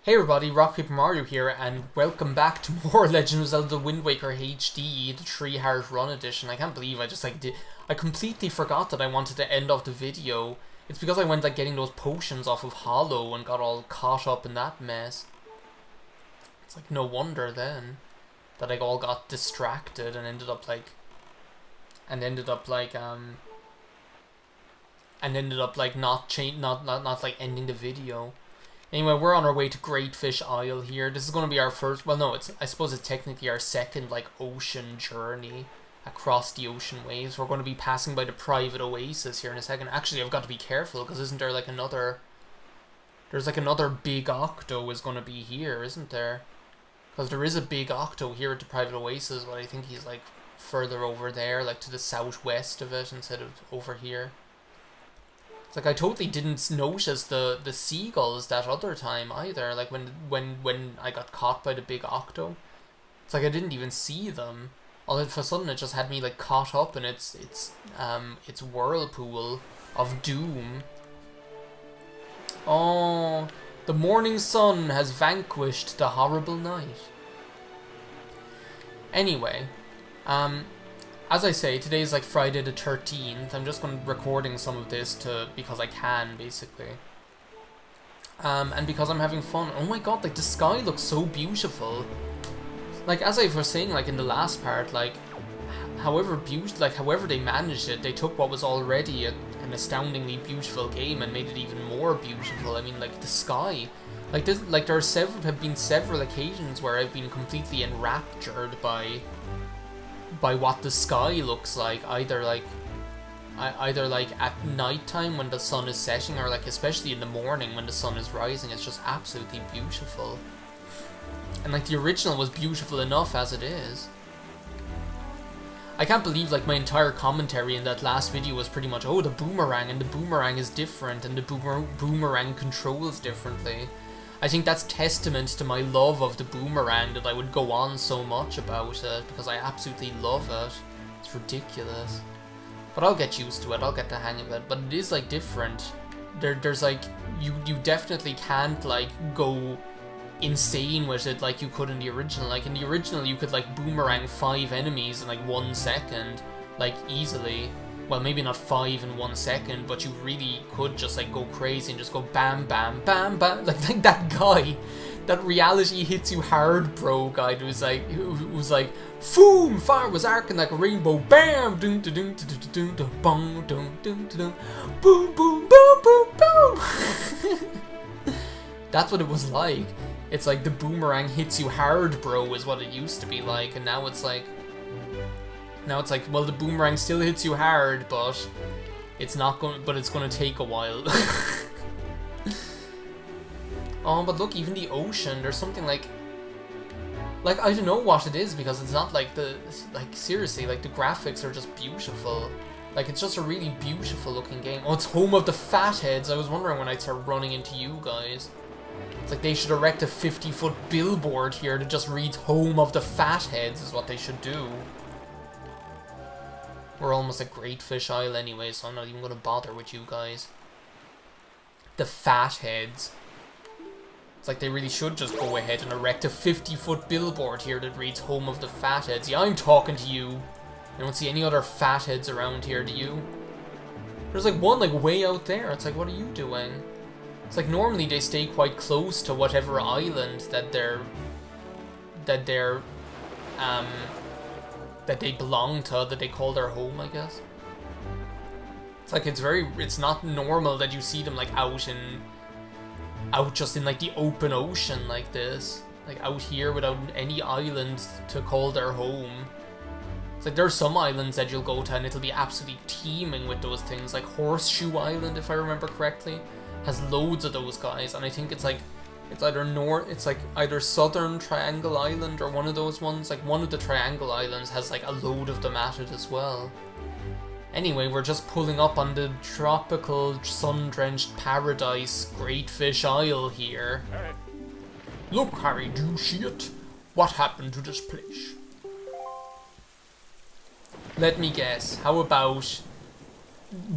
Hey everybody, RockPaperMario here, and welcome back to more Legend of Zelda Wind Waker HD, the 3 Heart Run Edition. I can't believe I just I completely forgot that I wanted to end off the video. It's because I went getting those potions off of Hollow and got all caught up in that mess. It's no wonder then that I all got distracted and ended up not ending the video. Anyway, we're on our way to Great Fish Isle here. This is going to be our first, well no, I suppose it's technically our second ocean journey across the ocean waves. We're going to be passing by the private oasis here in a second. Actually, I've got to be careful because isn't there there's another big octo is going to be here, isn't there? Because there is a big octo here at the private oasis, but I think he's further over there, to the southwest of it instead of over here. It's I totally didn't notice the seagulls that other time either. When I got caught by the big octo, it's I didn't even see them. All of a sudden, it just had me caught up in its whirlpool of doom. Oh, the morning sun has vanquished the horrible night. Anyway, as I say, today is Friday the 13th. I'm just recording some of this because I can, basically. And because I'm having fun. Oh my god, the sky looks so beautiful. As I was saying, in the last part, however they managed it, they took what was already an astoundingly beautiful game and made it even more beautiful. I mean, the sky. There have been several occasions where I've been completely enraptured by what the sky looks like, either at nighttime when the sun is setting, or especially in the morning when the sun is rising. It's just absolutely beautiful. And the original was beautiful enough as it is. I can't believe my entire commentary in that last video was pretty much, oh, the boomerang, and the boomerang is different, and the boomerang controls differently. I think that's testament to my love of the boomerang that I would go on so much about it, because I absolutely love it. It's ridiculous. But I'll get used to it, I'll get the hang of it. But it is different. There's you definitely can't go insane with it like you could in the original. In the original you could boomerang 5 enemies in 1 second, easily. Well, maybe not 5 in 1 second, but you really could just go crazy and just go bam, bam, bam, bam. Like that guy, that reality hits you hard, bro guy who was boom, fire was arcing like a rainbow, bam, dun dun dun dun dun dun bong, dun dun dun, boom, boom, boom, boom, boom. That's what it was like. It's the boomerang hits you hard, bro, is what it used to be like, and now it's well, the boomerang still hits you hard, but it's gonna take a while. Oh, but look, even the ocean, there's something I don't know what it is, because it's not seriously, the graphics are just beautiful. It's just a really beautiful looking game. Oh, it's home of the fatheads. I was wondering when I'd start running into you guys. It's they should erect a 50-foot billboard here that just reads home of the fatheads is what they should do. We're almost at Great Fish Isle anyway, so I'm not even going to bother with you guys. The fatheads. It's they really should just go ahead and erect a 50-foot billboard here that reads home of the fatheads. Yeah, I'm talking to you. I don't see any other fatheads around here, do you? There's one way out there. It's what are you doing? It's normally they stay quite close to whatever island that they belong to, that they call their home, I guess. It's it's not normal that you see them out just in the open ocean like this. Out here without any island to call their home. It's there are some islands that you'll go to and it'll be absolutely teeming with those things. Horseshoe Island, if I remember correctly, has loads of those guys, and I think it's either Southern Triangle Island or one of those ones. One of the Triangle Islands has a load of them at it as well. Anyway, we're just pulling up on the tropical, sun-drenched paradise Great Fish Isle here. Look, Harry, do you see it? What happened to this place? Let me guess. How about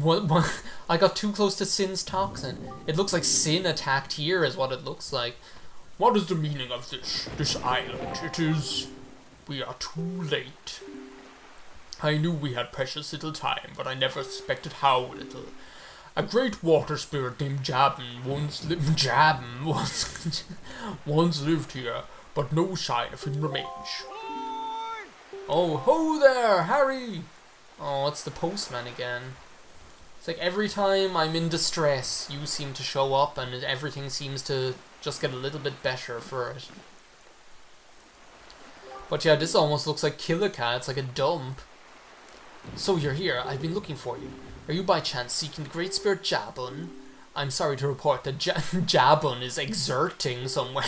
What? I got too close to Sin's toxin. It looks like Sin attacked here is what it looks like. What is the meaning of this island? It is... We are too late. I knew we had precious little time, but I never suspected how little. A great water spirit named Jabun once lived here, but no sign of him remains. Oh, ho there, Harry! Oh, it's the postman again. It's like every time I'm in distress, you seem to show up and everything seems to just get a little bit better for it. But yeah, this almost looks like Killica. It's like a dump. So you're here. I've been looking for you. Are you by chance seeking the great spirit Jabun? I'm sorry to report that Jabun is exerting somewhere.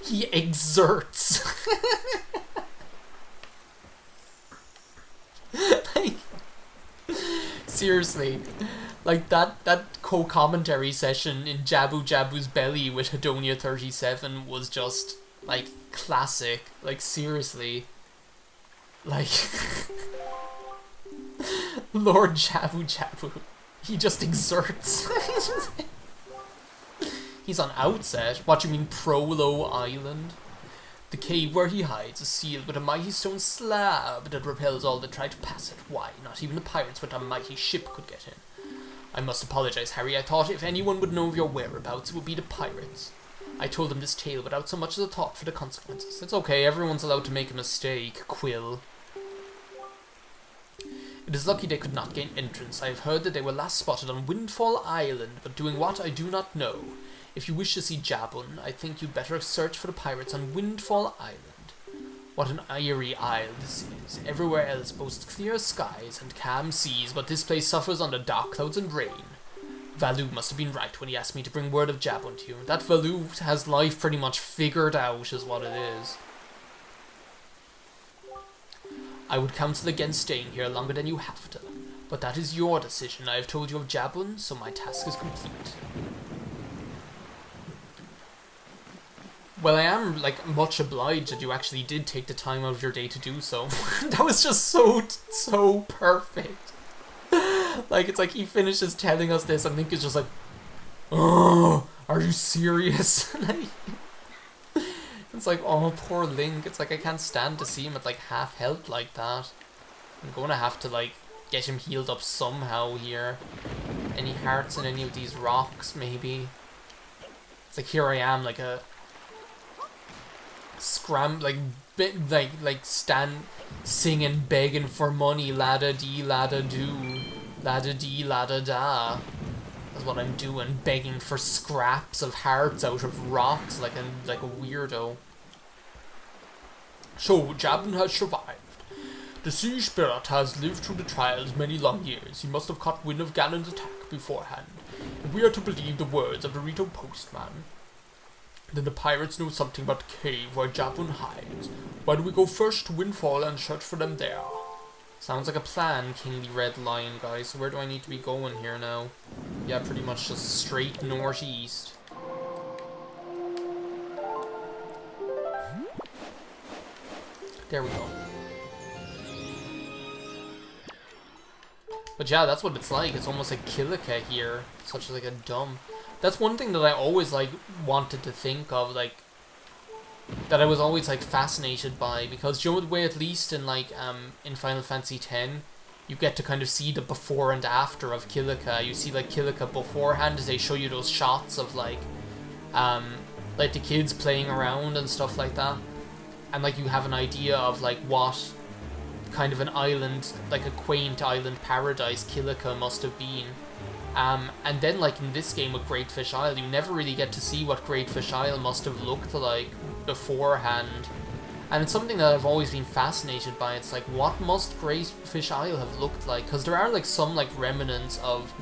He exerts. Like, seriously, like that co-commentary session in Jabu's belly with Hedonia 37 was just like classic. Like seriously, like Lord Jabu, he just exerts. He's on Outset. What do you mean Prolo Island? The cave where he hides is sealed with a mighty stone slab that repels all that try to pass it. Why? Not even the pirates with a mighty ship could get in. I must apologize, Harry. I thought if anyone would know of your whereabouts, it would be the pirates. I told them this tale without so much as a thought for the consequences. It's okay, everyone's allowed to make a mistake, Quill. It is lucky they could not gain entrance. I have heard that they were last spotted on Windfall Island, but doing what I do not know. If you wish to see Jabun, I think you'd better search for the pirates on Windfall Island. What an eerie isle this is. Everywhere else boasts clear skies and calm seas, but this place suffers under dark clouds and rain. Valoo must have been right when he asked me to bring word of Jabun to you. That Valoo has life pretty much figured out is what it is. I would counsel against staying here longer than you have to, but that is your decision. I have told you of Jabun, so my task is complete. Well, I am, like, much obliged that you actually did take the time out of your day to do so. That was just so perfect. Like, it's like he finishes telling us this and Link is just like, oh, are you serious? Like, it's like, oh, poor Link. It's like I can't stand to see him at, like, half health like that. I'm going to have to, like, get him healed up somehow here. Any hearts in any of these rocks, maybe? It's like, here I am, like a... stand singing, begging for money, ladda dee ladda do, ladda dee ladda da. That's what I'm doing, begging for scraps of hearts out of rocks like a weirdo. So Jabun has survived. The sea spirit has lived through the trials many long years. He must have caught wind of Ganon's attack beforehand. If we are to believe the words of the Rito postman, then the pirates know something about the cave where Jabun hides. Why do we go first to Windfall and search for them there? Sounds like a plan, Kingly Red Lion, guys. So where do I need to be going here now? Yeah, pretty much just straight northeast. There we go. But yeah, that's what it's like. It's almost like Killica here. Such like a dumb... That's one thing that I always, like, wanted to think of, like, that I was always, like, fascinated by, because, you know, the way at least in, like, in Final Fantasy X, you get to kind of see the before and after of Killica. You see, like, Killica beforehand as they show you those shots of, like the kids playing around and stuff like that. And, like, you have an idea of, like, what kind of an island, like a quaint island paradise Killica must have been. And then, like, in this game with Great Fish Isle, you never really get to see what Great Fish Isle must have looked like beforehand. And it's something that I've always been fascinated by. It's like, what must Great Fish Isle have looked like? Because there are, like, some, like, remnants of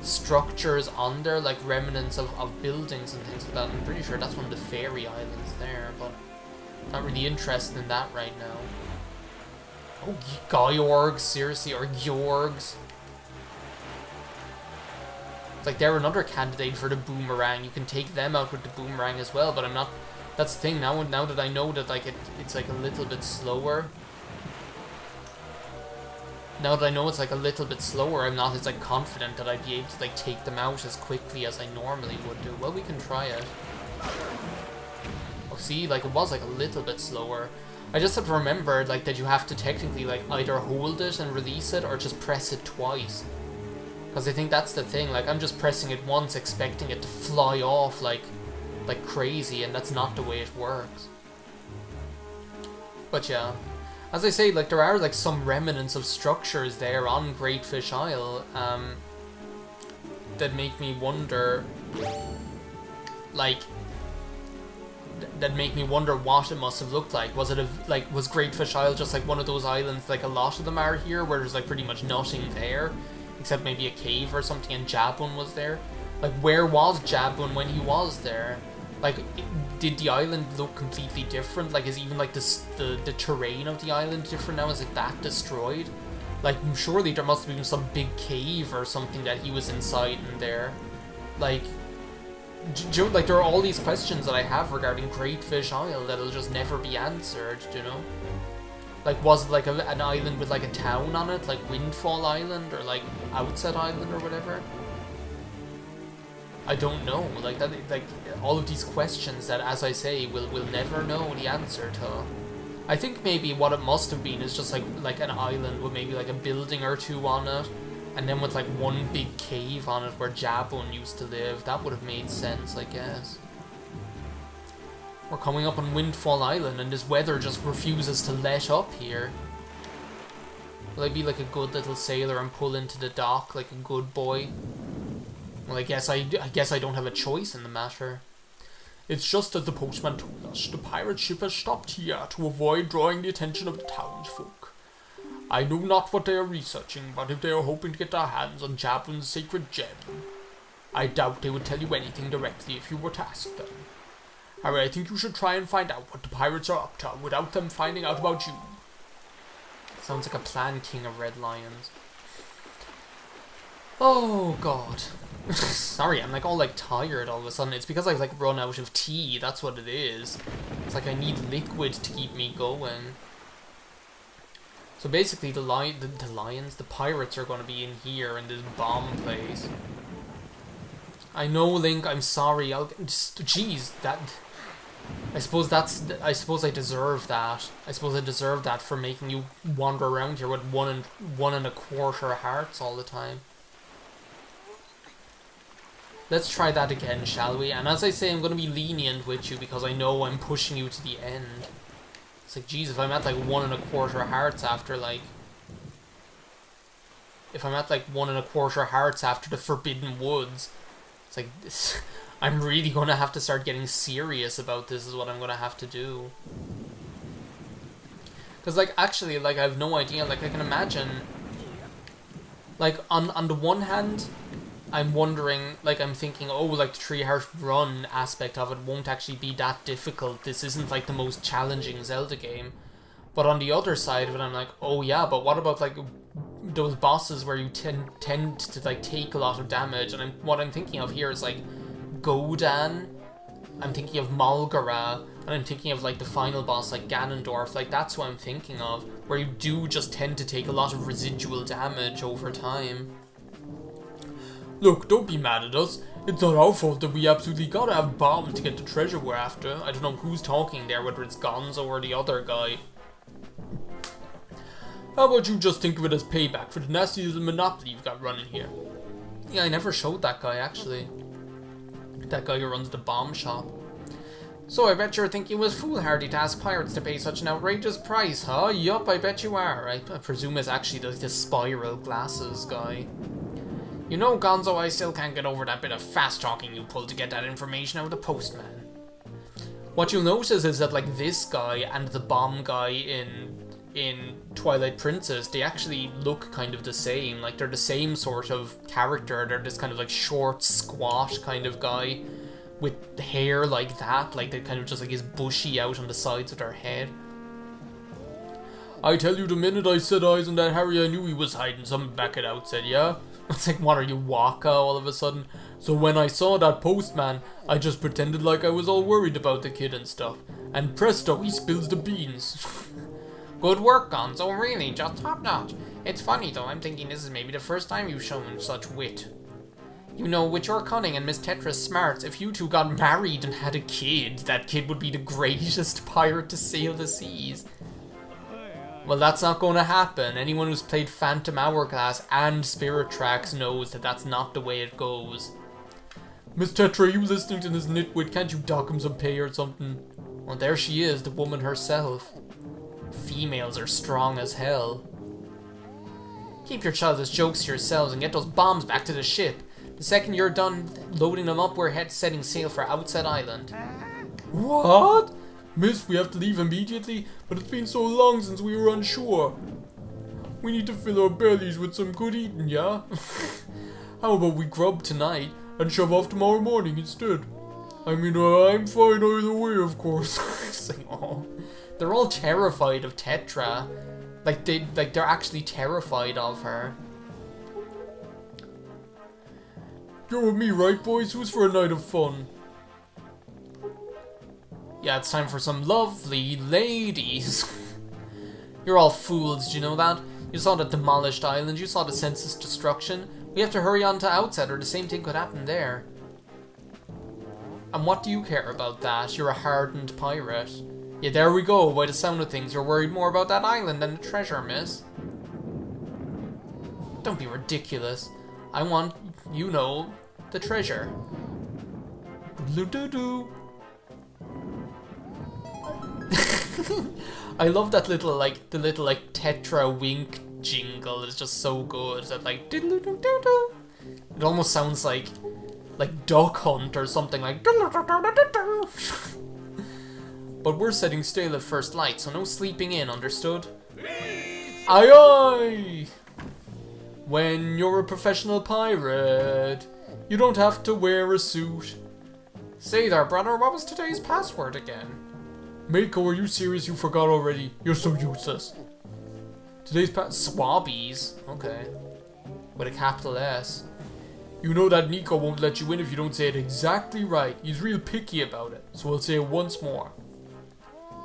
structures on there, like, remnants of buildings and things like that. I'm pretty sure that's one of the fairy islands there, but not really interested in that right now. Oh, Georgs, seriously, or Georgs. Like, they're another candidate for the boomerang. You can take them out with the boomerang as well, but I'm not... That's the thing, now that I know that, like, it's like a little bit slower. Now that I know it's, like, a little bit slower, I'm not as, like, confident that I'd be able to, like, take them out as quickly as I normally would do. Well, we can try it. See, like, it was, like, a little bit slower. I just have to remember, like, that you have to technically, like, either hold it and release it, or just press it twice. Because I think that's the thing, like, I'm just pressing it once, expecting it to fly off, like crazy, and that's not the way it works. But yeah, as I say, like, there are, like, some remnants of structures there on Great Fish Isle, that make me wonder, like, that make me wonder what it must have looked like. Was it was Great Fish Isle just like one of those islands, like a lot of them are here, where there's like pretty much nothing there, except maybe a cave or something, and Jabun was there? Like, where was Jabun when he was there? Like, did the island look completely different? Like, is even like the terrain of the island different now? Is it that destroyed? Like, surely there must have been some big cave or something that he was inside in there. Like, like, there are all these questions that I have regarding Great Fish Isle that'll just never be answered, you know? Like, was it like an island with like a town on it, like Windfall Island, or like Outset Island or whatever? I don't know. Like, that, like, all of these questions that, as I say, we'll never know the answer to. I think maybe what it must have been is just like an island with maybe like a building or two on it, and then with like one big cave on it where Jabun used to live. That would have made sense, I guess. We're coming up on Windfall Island, and this weather just refuses to let up here. Will I be like a good little sailor and pull into the dock like a good boy? Well, I guess I don't have a choice in the matter. It's just as the postman told us. The pirate ship has stopped here to avoid drawing the attention of the townsfolk. I know not what they are researching, but if they are hoping to get their hands on Jabun's sacred gem, I doubt they would tell you anything directly if you were to ask them. However, I think you should try and find out what the pirates are up to without them finding out about you. Sounds like a plan, King of Red Lions. Oh, God. Sorry, I'm like all like tired all of a sudden. It's because I've like run out of tea, that's what it is. It's like I need liquid to keep me going. So basically the pirates are going to be in here in this bomb place. I know, Link, I'm sorry, jeez, that... I suppose I deserve that. I suppose I deserve that for making you wander around here with one and a quarter hearts all the time. Let's try that again, shall we? And as I say, I'm going to be lenient with you because I know I'm pushing you to the end. It's like, geez, if I'm at like 1 1/4 hearts after like... If I'm at like 1 1/4 hearts after the Forbidden Woods, it's like, this, I'm really going to have to start getting serious about this is what I'm going to have to do. Because like, actually, like, I have no idea. Like, I can imagine... Like, on the one hand... I'm wondering, like, I'm thinking, oh, like, the 3 heart run aspect of it won't actually be that difficult. This isn't, like, the most challenging Zelda game. But on the other side of it, I'm like, oh, yeah, but what about, like, those bosses where you tend to, like, take a lot of damage? And what I'm thinking of here is, like, Godan. I'm thinking of Malgara. And I'm thinking of, like, the final boss, like, Ganondorf. Like, that's what I'm thinking of. Where you do just tend to take a lot of residual damage over time. Look, don't be mad at us. It's not our fault that we absolutely gotta have bombs to get the treasure we're after. I don't know who's talking there, whether it's Gonzo or the other guy. How about you just think of it as payback for the nasty little monopoly you've got running here? Yeah, I never showed that guy, actually. That guy who runs the bomb shop. So I bet you're thinking it was foolhardy to ask pirates to pay such an outrageous price, huh? Yup, I bet you are. I presume it's actually the spiral glasses guy. You know, Gonzo, I still can't get over that bit of fast-talking you pulled to get that information out of the postman. What you'll notice is that, like, this guy and the bomb guy in Twilight Princess, they actually look kind of the same. Like, they're the same sort of character. They're this kind of, like, short, squat kind of guy with hair like that. Like, they kind of just, like, is bushy out on the sides of their head. I tell you, the minute I set eyes on that Harry, I knew he was hiding something back at Outset, yeah? It's like, what are you, Waka, all of a sudden? So when I saw that postman, I just pretended like I was all worried about the kid and stuff. And presto, he spills the beans. Good work, Gonzo, really, just top notch. It's funny though, I'm thinking this is maybe the first time you've shown such wit. You know, with your cunning and Miss Tetra's smarts, if you two got married and had a kid, that kid would be the greatest pirate to sail the seas. Well, that's not going to happen. Anyone who's played Phantom Hourglass and Spirit Tracks knows that that's not the way it goes. Miss Tetra, you listening to this nitwit? Can't you dock him some pay or something? Well, there she is, the woman herself. Females are strong as hell. Keep your childish jokes to yourselves and get those bombs back to the ship. The second you're done loading them up, we're setting sail for Outset Island. What? Miss, we have to leave immediately, but it's been so long since we were unsure. We need to fill our bellies with some good eating, yeah? How about we grub tonight and shove off tomorrow morning instead? I mean, I'm fine either way, of course. It's like, oh. They're all terrified of Tetra. They're actually terrified of her. You're with me, right, boys? Who's for a night of fun? Yeah, it's time for some lovely ladies. You're all fools, do you know that? You saw the demolished island, you saw the census destruction. We have to hurry on to Outset or the same thing could happen there. And what do you care about that? You're a hardened pirate. Yeah, there we go, by the sound of things. You're worried more about that island than the treasure, miss. Don't be ridiculous. I want, you know, the treasure. Doo-doo-doo. I love that little, the little, Tetra wink jingle is just so good. That, diddle-doo-doo-doo. It almost sounds like Duck Hunt or something like diddle-doo-doo-doo-doo. But we're setting sail at first light, so no sleeping in, understood? Aye aye! When you're a professional pirate, you don't have to wear a suit. Say there, brother, what was today's password again? Mako, are you serious? You forgot already. You're so useless. Today's Swabbies. Okay. With a capital S. You know that Nico won't let you in if you don't say it exactly right. He's real picky about it. So I'll say it once more.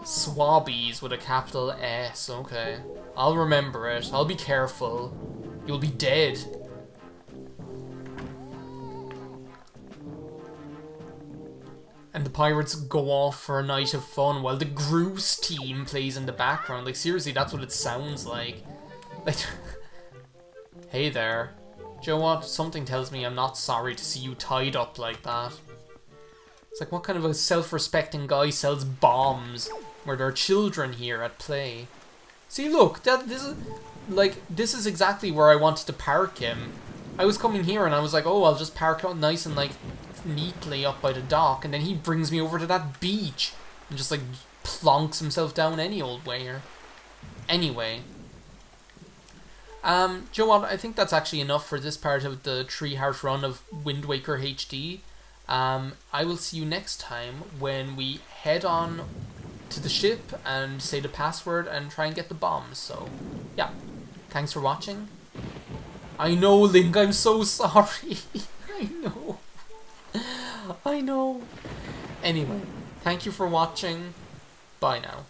Swabbies with a capital S. Okay. I'll remember it. I'll be careful. You'll be dead. And the pirates go off for a night of fun while the Groose team plays in the background. Like, seriously, that's what it sounds like. Hey there. Do you know what? Something tells me I'm not sorry to see you tied up like that. It's like, what kind of a self-respecting guy sells bombs where there are children here at play? See, look, this is exactly where I wanted to park him. I was coming here and I was like, oh, I'll just park out nice and neatly up by the dock, and then he brings me over to that beach and just plonks himself down any old way here. Anyway, do you know what? I think that's actually enough for this part of the Treehouse run of Wind Waker HD. I will see you next time when we head on to the ship and say the password and try and get the bombs. So, yeah. Thanks for watching. I know, Link, I'm so sorry. I know. I know. Anyway, thank you for watching. Bye now.